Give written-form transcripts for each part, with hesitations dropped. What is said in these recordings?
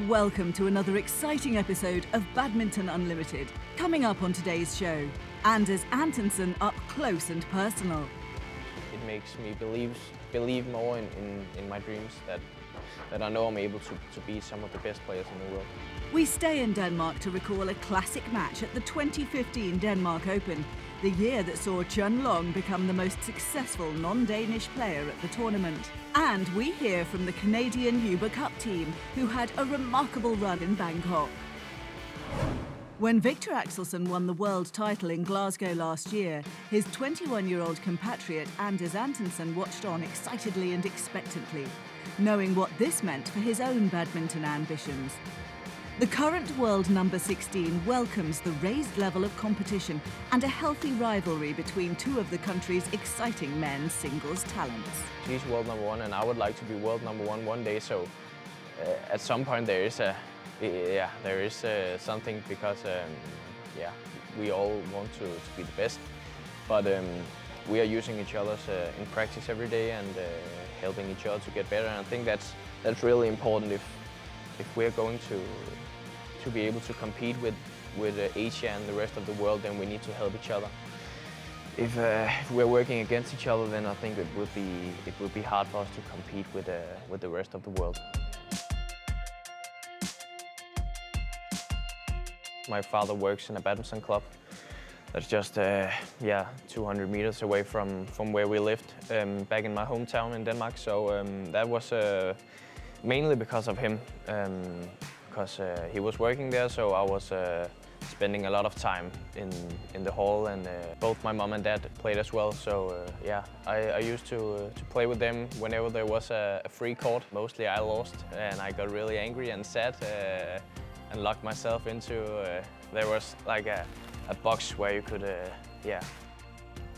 Welcome to another exciting episode of Badminton Unlimited. Coming up on today's show, Anders Antonsen up close and personal. It makes me believe more in my dreams that I know I'm able to be some of the best players in the world. We stay in Denmark to recall a classic match at the 2015 Denmark Open, the year that saw Chen Long become the most successful non-Danish player at the tournament. And we hear from the Canadian Uber Cup team, who had a remarkable run in Bangkok. When Victor Axelsen won the world title in Glasgow last year, his 21-year-old compatriot Anders Antonsen watched on excitedly and expectantly, knowing what this meant for his own badminton ambitions. The current world number 16 welcomes the raised level of competition and a healthy rivalry between two of the country's exciting men's singles talents. He's world number one, and I would like to be world number one day. So at some point there is something, because we all want to be the best, but we are using each other in practice every day and helping each other to get better. And I think that's really important if we're going to be able to compete with Asia and the rest of the world. Then we need to help each other. If we're working against each other, then I think it would be hard for us to compete with the rest of the world. My father works in a badminton club that's just 200 meters away from where we lived back in my hometown in Denmark. So that was mainly because of him, because he was working there, so I was spending a lot of time in the hall, and both my mom and dad played as well. So I used to play with them whenever there was a free court. Mostly I lost, and I got really angry and sad and locked myself into, there was like a box where you could,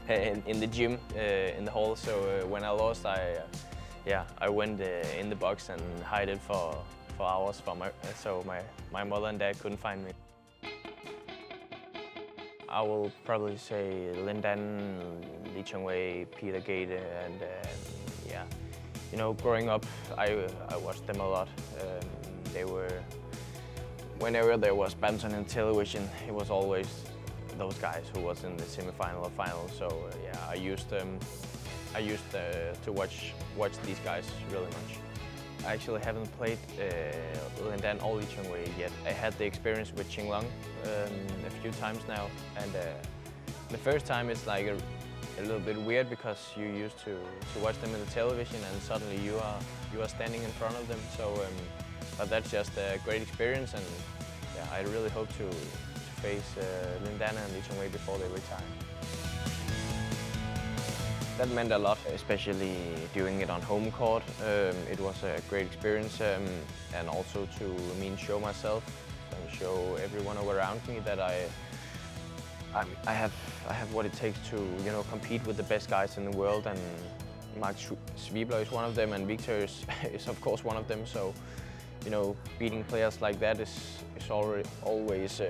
in the gym in the hall. So when I lost, I went in the box and hid it for hours so my mother and dad couldn't find me. I will probably say Lindan, Lee Cheng-wei, Peter Gade, and you know, growing up, I watched them a lot. They were, whenever there was badminton in television, it was always those guys who was in the semi-final or final. So I used to watch these guys really much. I actually haven't played Lindan or Lee Cheng-wei yet. I had the experience with Chen Long a few times now, and the first time it's like a little bit weird, because you used to watch them in the television and suddenly you are standing in front of them. So, but that's just a great experience, and I really hope to face Lindan and Lee Cheng-wei before they retire. That meant a lot, especially doing it on home court. It was a great experience, and also to show myself and show everyone around me that I have what it takes to, you know, compete with the best guys in the world. And Max Schwiebler is one of them, and Victor is of course one of them. So, you know, beating players like that is always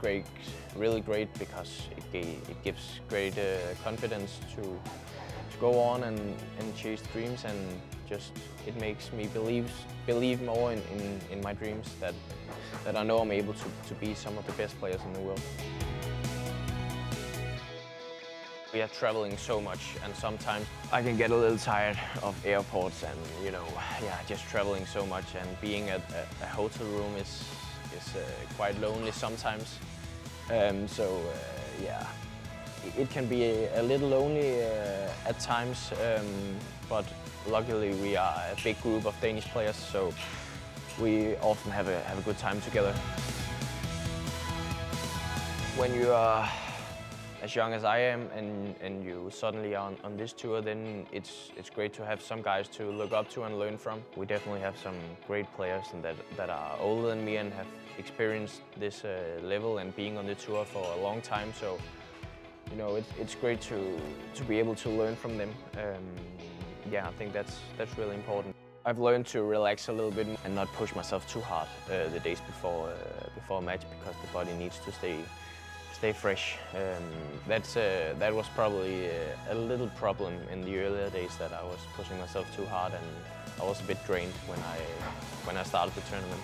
great, really great, because it gives great confidence to go on and chase dreams, and just it makes me believe more in my dreams, that I know I'm able to be some of the best players in the world. We are traveling so much, and sometimes I can get a little tired of airports and, you know, just traveling so much, and being at a hotel room is quite lonely sometimes. It can be a little lonely at times, but luckily we are a big group of Danish players, so we often have a good time together. When you are as young as I am, and you suddenly are on this tour, then it's great to have some guys to look up to and learn from. We definitely have some great players that are older than me and have experienced this level and being on the tour for a long time. So, you know, it's great to be able to learn from them. I think that's really important. I've learned to relax a little bit and not push myself too hard the days before a match, because the body needs to stay fresh. That was probably a little problem in the earlier days, that I was pushing myself too hard, and I was a bit drained when I started the tournament.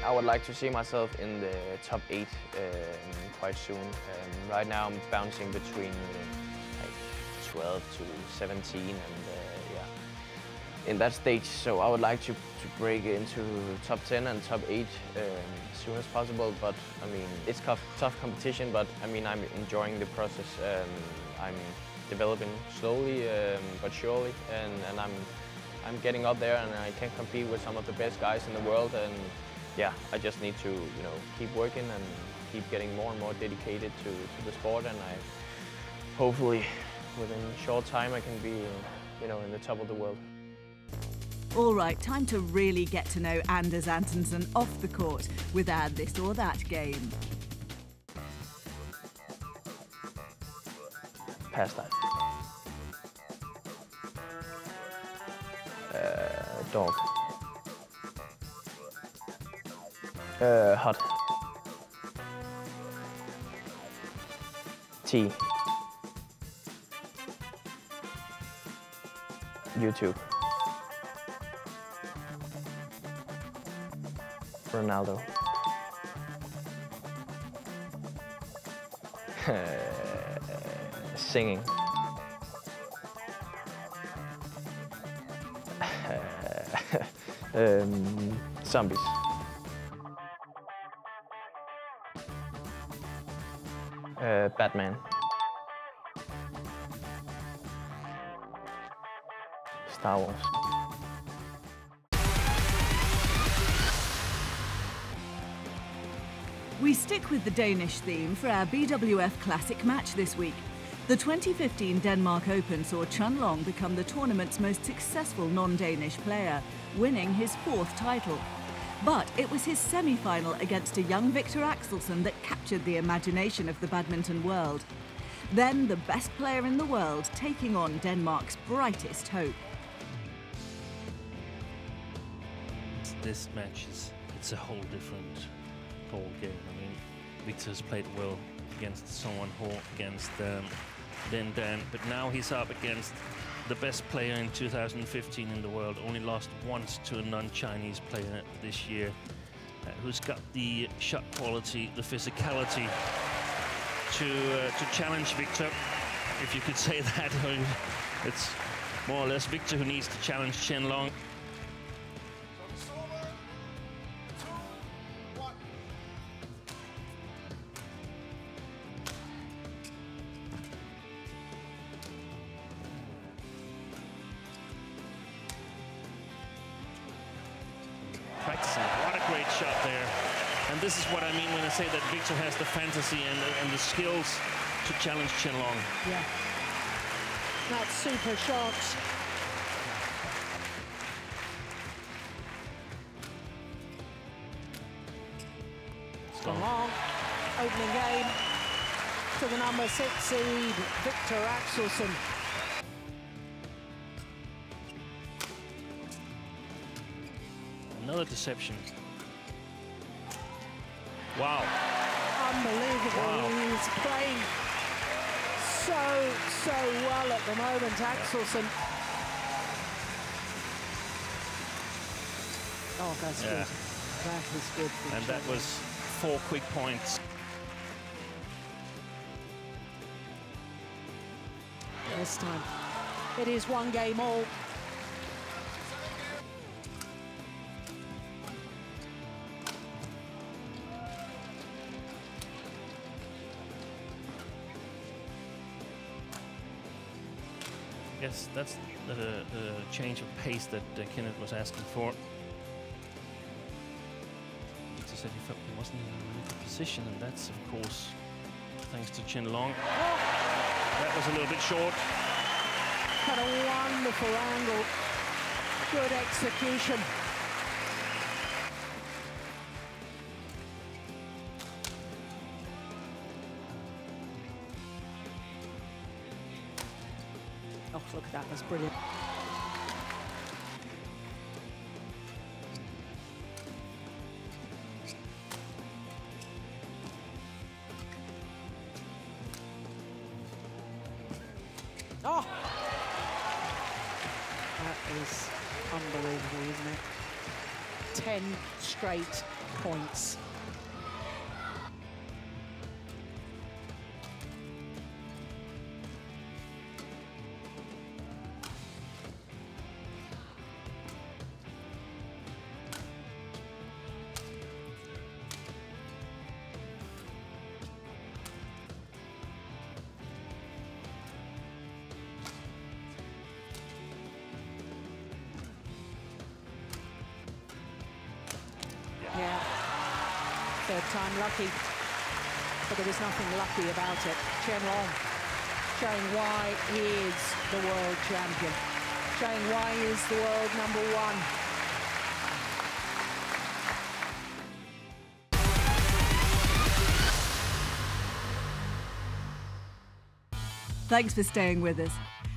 I would like to see myself in the top 8 quite soon. Right now I'm bouncing between like 12 to 17 and yeah, in that stage. So I would like to break into top 10 and top 8 as soon as possible. But I mean, it's tough competition, but I mean, I'm enjoying the process. I'm developing slowly but surely, and I'm getting up there, and I can compete with some of the best guys in the world. And yeah, I just need to, you know, keep working and keep getting more and more dedicated to the sport, and I hopefully within a short time I can be, you know, in the top of the world. All right, time to really get to know Anders Antonsen off the court with our This or That game. Pastime. Dog. Hot. Tea. YouTube. Ronaldo. Singing. Zombies. Batman. Star Wars. We stick with the Danish theme for our BWF Classic match this week. The 2015 Denmark Open saw Chen Long become the tournament's most successful non-Danish player, winning his 4th title. But it was his semi-final against a young Victor Axelsen that captured the imagination of the badminton world. Then the best player in the world taking on Denmark's brightest hope. This match it's a whole different ball game. I mean, Victor's played well against Son Ho, against Lin Dan, but now he's up against the best player in 2015 in the world. Only lost once to a non-Chinese player this year, who's got the shot quality, the physicality to challenge Victor, if you could say that. It's more or less Victor who needs to challenge Chen Long. Practicing, what a great shot there. And this is what I mean when I say that Victor has the fantasy and the skills to challenge Chen Long. Yeah, that's super shot. Chen Long, opening game to the number 6 seed, Victor Axelsen. Another deception. Wow. Unbelievable. Wow. He's playing so well at the moment, Axelsen. Oh, that's good. That was good. And that was 4 quick points. This time, it is 1 game all. Yes, that's the change of pace that Kenneth was asking for. Victor said he felt he wasn't in a really good position, and that's, of course, thanks to Chen Long. That was a little bit short. Had a wonderful angle. Good execution. Oh, look at that, that's brilliant. Oh! That is unbelievable, isn't it? 10 straight points. Yeah, third time lucky, but there was nothing lucky about it. Chen Long showing why he is the world champion, showing why he is the world #1. Thanks for staying with us.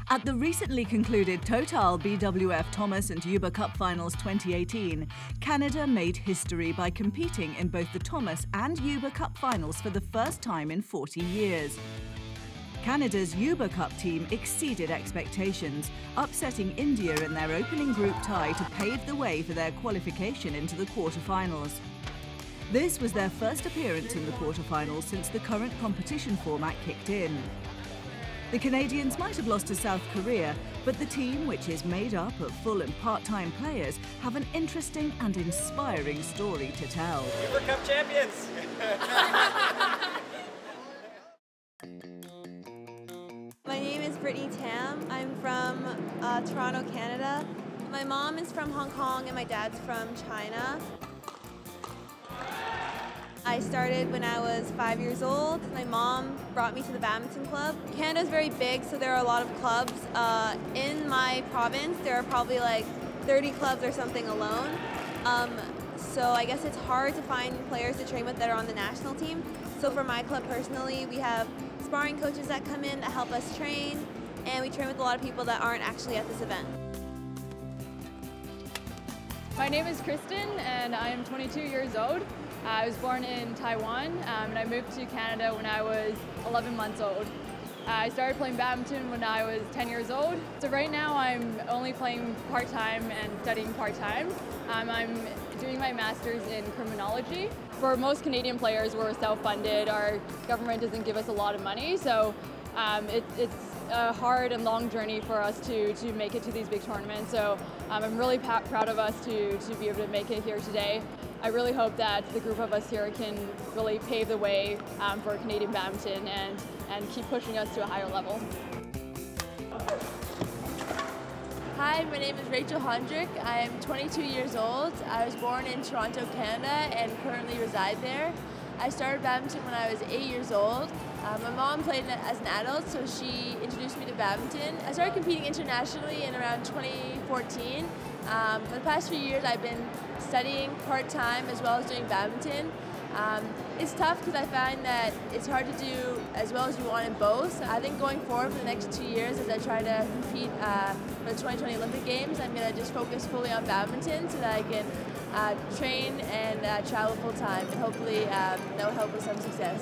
At the recently concluded Total BWF Thomas and Yuba Cup Finals 2018, Canada made history by competing in both the Thomas and Yuba Cup Finals for the first time in 40 years. Canada's Yuba Cup team exceeded expectations, upsetting India in their opening group tie to pave the way for their qualification into the quarterfinals. This was their first appearance in the quarterfinals since the current competition format kicked in. The Canadians might have lost to South Korea, but the team, which is made up of full and part-time players, have an interesting and inspiring story to tell. Yuba Cup champions! My name is Brittany Tam. I'm from Toronto, Canada. My mom is from Hong Kong and my dad's from China. I started when I was 5 years old. My mom brought me to the badminton club. Canada's very big, so there are a lot of clubs. In my province, there are probably like 30 clubs or something alone. So I guess it's hard to find players to train with that are on the national team. So for my club personally, we have sparring coaches that come in that help us train, and we train with a lot of people that aren't actually at this event. My name is Kristen and I am 22 years old. I was born in Taiwan and I moved to Canada when I was 11 months old. I started playing badminton when I was 10 years old. So right now I'm only playing part-time and studying part-time. I'm doing my master's in criminology. For most Canadian players, we're self-funded. Our government doesn't give us a lot of money, so it's a hard and long journey for us to make it to these big tournaments. So I'm really proud of us to be able to make it here today. I really hope that the group of us here can really pave the way for Canadian badminton and keep pushing us to a higher level. Hi, my name is Rachel Hondrick. I am 22 years old. I was born in Toronto, Canada, and currently reside there. I started badminton when I was 8 years old. My mom played as an adult, so she introduced me to badminton. I started competing internationally in around 2014. For the past few years, I've been studying part-time as well as doing badminton. It's tough because I find that it's hard to do as well as you want in both. I think going forward for the next 2 years as I try to compete for the 2020 Olympic Games, I'm going to just focus fully on badminton so that I can train and travel full-time, and hopefully that will help with some success.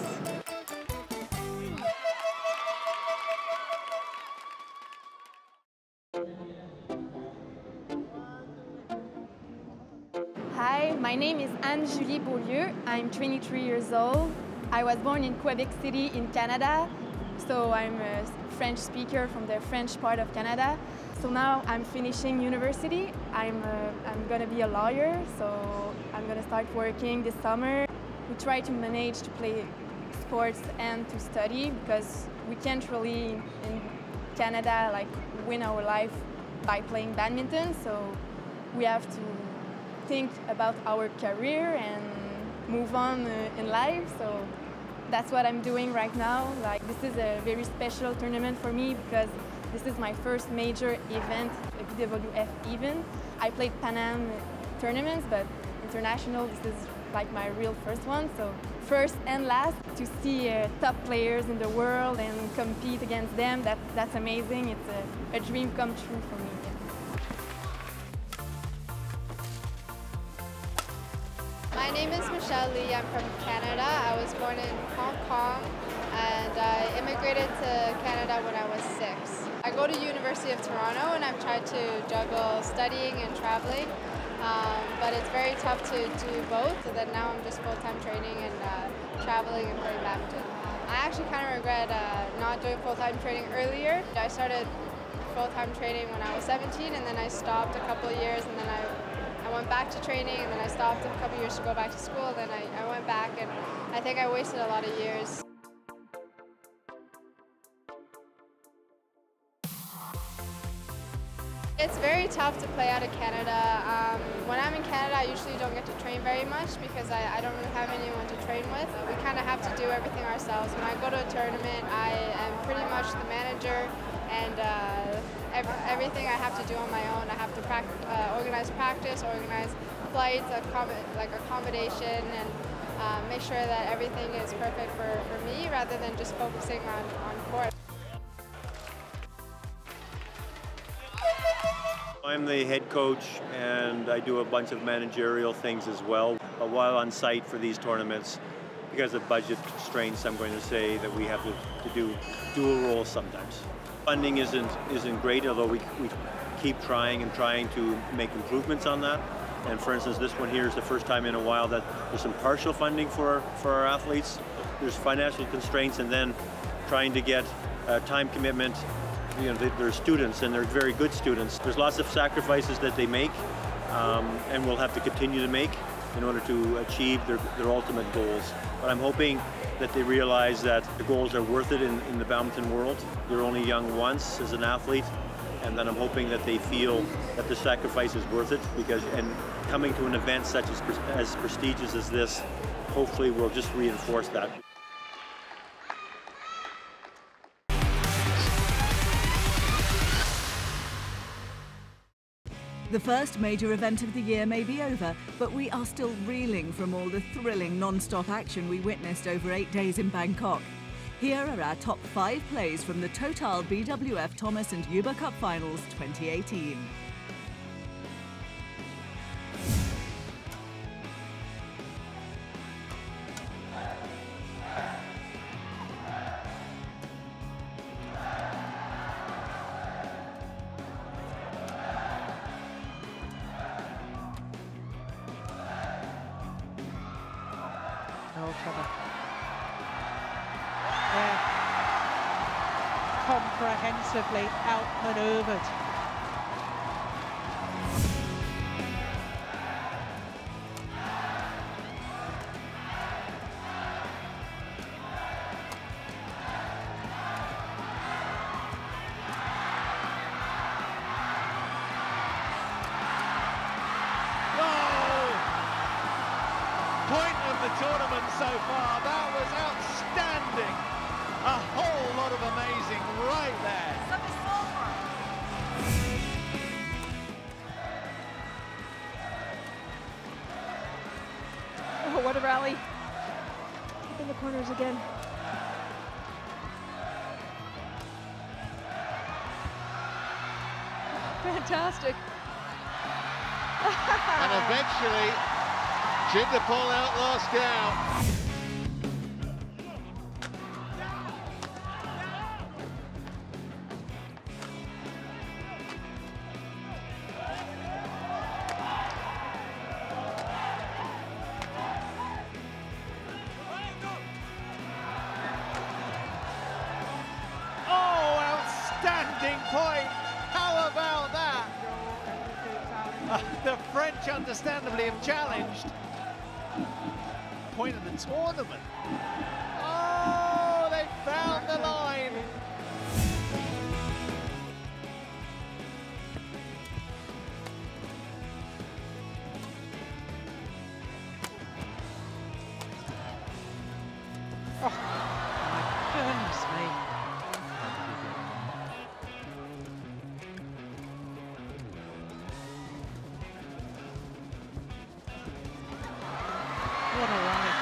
Hi, my name is Anne-Julie Beaulieu. I'm 23 years old. I was born in Quebec City in Canada, so I'm a French speaker from the French part of Canada. So now I'm finishing university. I'm going to be a lawyer, so I'm going to start working this summer. We try to manage to play sports and to study because we can't really in Canada like win our life by playing badminton, so we have to think about our career and move on in life. So that's what I'm doing right now. Like, this is a very special tournament for me because this is my first major event, a BWF event. I played Pan Am tournaments, but international, this is like my real first one. So first and last, to see top players in the world and compete against them, that's amazing. It's a dream come true for me. My name is Michelle Lee. I'm from Canada. I was born in Hong Kong and I immigrated to Canada when I was 6. I go to University of Toronto and I've tried to juggle studying and traveling. but it's very tough to do both. So then now I'm just full-time training and traveling and playing badminton. I actually kind of regret not doing full-time training earlier. I started full-time training when I was 17, and then I stopped a couple of years, and then I went back to training, and then I stopped a couple of years to go back to school, and then I went back, and I think I wasted a lot of years. It's very tough to play out of Canada. When I'm in Canada, I usually don't get to train very much because I don't really have anyone to train with. We kind of have to do everything ourselves. When I go to a tournament, I am pretty much the manager, and everything I have to do on my own. I have to organize practice, organize flights, accommodation, and make sure that everything is perfect for me rather than just focusing on court. I'm the head coach, and I do a bunch of managerial things as well. While on site for these tournaments, because of budget constraints, I'm going to say that we have to do dual roles sometimes. Funding isn't great, although we keep trying to make improvements on that. And for instance, this one here is the first time in a while that there's some partial funding for our athletes. There's financial constraints, and then trying to get time commitment. You know, they're students, and they're very good students. There's lots of sacrifices that they make, and will have to continue to make in order to achieve their ultimate goals. But I'm hoping that they realize that the goals are worth it in the badminton world. They're only young once as an athlete, and then I'm hoping that they feel that the sacrifice is worth it, and coming to an event such as prestigious as this, hopefully will just reinforce that. The first major event of the year may be over, but we are still reeling from all the thrilling non-stop action we witnessed over 8 days in Bangkok. Here are our top 5 plays from the Total BWF Thomas and Uber Cup Finals 2018. Comprehensively outmaneuvered. Point of the tournament so far. That was outstanding. A whole lot of amazing right there. Oh, what a rally. Up in the corners again. Fantastic. And eventually, Jindapol outlast out. Point. How about that? The French understandably have challenged. Point of the tournament. Oh, they found the line. Oh, my goodness me. What a ride.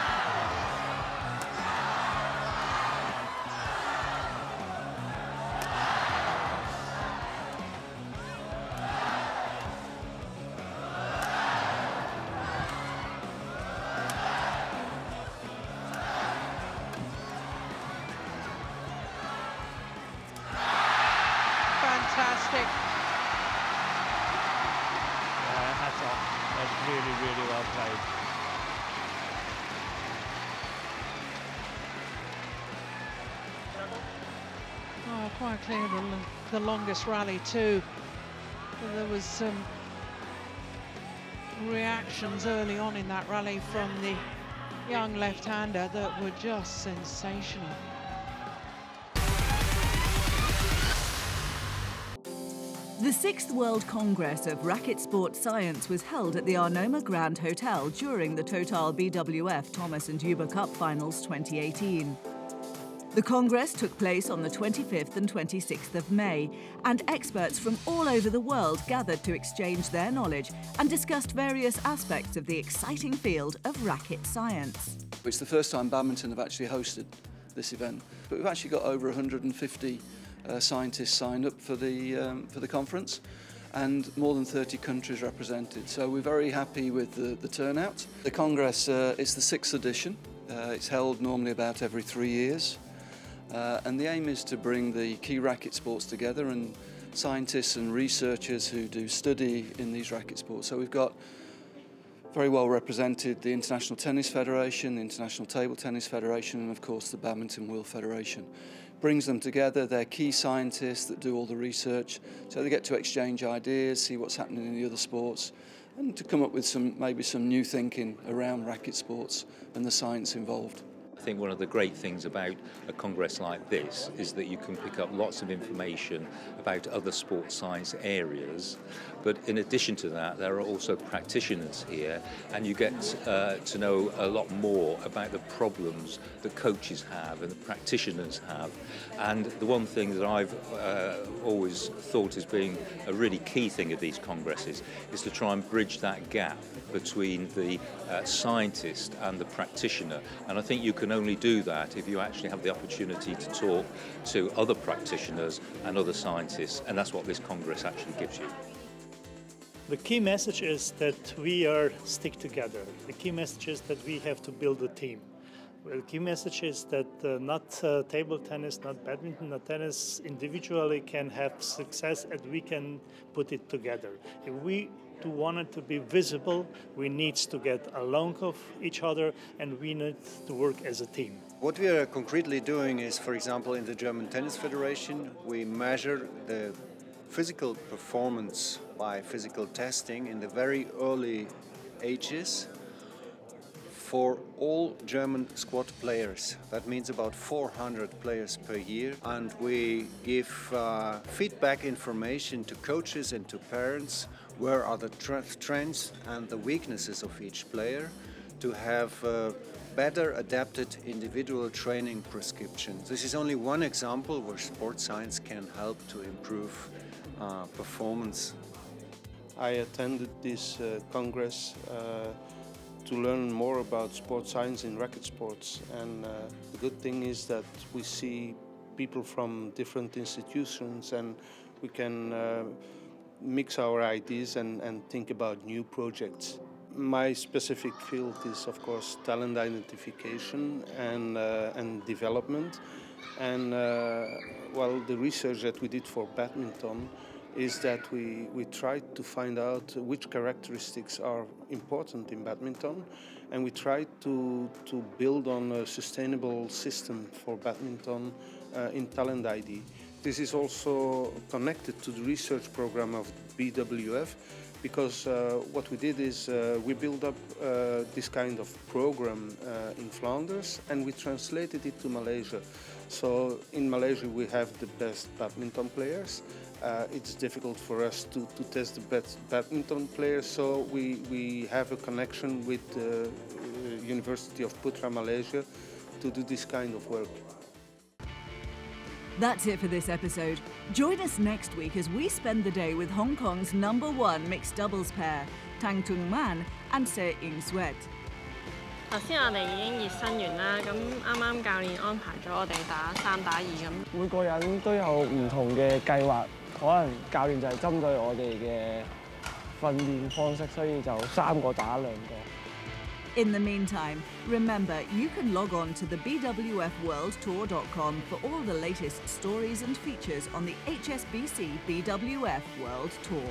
quite clear the longest rally too. There was some reactions early on in that rally from the young left-hander that were just sensational. The 6th World Congress of Racket Sports Science was held at the Arnoma Grand Hotel during the Total BWF Thomas and Huber Cup Finals 2018. The Congress took place on the 25th and 26th of May, and experts from all over the world gathered to exchange their knowledge and discussed various aspects of the exciting field of racket science. It's the first time badminton have actually hosted this event, but we've actually got over 150 scientists signed up for the conference, and more than 30 countries represented. So we're very happy with the turnout. The Congress is the 6th edition. It's held normally about every 3 years. And the aim is to bring the key racket sports together, and scientists and researchers who do study in these racket sports. So we've got very well represented the International Tennis Federation, the International Table Tennis Federation, and of course the Badminton World Federation. Brings them together, they're key scientists that do all the research, so they get to exchange ideas, see what's happening in the other sports, and to come up with maybe some new thinking around racket sports and the science involved. I think one of the great things about a congress like this is that you can pick up lots of information about other sports science areas, but in addition to that there are also practitioners here, and you get to know a lot more about the problems that coaches have and the practitioners have. And the one thing that I've always thought as being a really key thing of these congresses is to try and bridge that gap between the scientist and the practitioner, and I think you can only do that if you actually have the opportunity to talk to other practitioners and other scientists, and that's what this Congress actually gives you. The key message is that we are stick together. The key message is that we have to build a team. The key message is that not table tennis, not badminton, not tennis individually can have success, and we can put it together. If we want it to be visible, we need to get along with each other, and we need to work as a team. What we are concretely doing is, for example, in the German Tennis Federation, we measure the physical performance by physical testing in the very early ages for all German squad players. That means about 400 players per year, and we give feedback information to coaches and to parents. Where are the trends and the weaknesses of each player, to have better adapted individual training prescriptions. This is only one example where sports science can help to improve performance. I attended this Congress to learn more about sports science in racket sports, and the good thing is that we see people from different institutions, and we can mix our ideas and think about new projects. My specific field is, of course, talent identification and development. And well, the research that we did for badminton is that we tried to find out which characteristics are important in badminton, and we tried to build on a sustainable system for badminton in talent ID. This is also connected to the research program of BWF, because what we did is we built up this kind of program in Flanders, and we translated it to Malaysia. So in Malaysia we have the best badminton players. It's difficult for us to test the best badminton players, so we have a connection with the University of Putra, Malaysia, to do this kind of work. That's it for this episode. Join us next week as we spend the day with Hong Kong's #1 mixed doubles pair, Tang Tung Man and Se Ying Sweat. 頭先我哋已經熱身完啦，咁啱啱教練安排咗我哋打3打2咁。每個人都有唔同嘅計劃，可能教練就係針對我哋嘅訓練方式，所以就3個打2個。In the meantime, remember you can log on to the BWFWorldTour.com for all the latest stories and features on the HSBC BWF World Tour.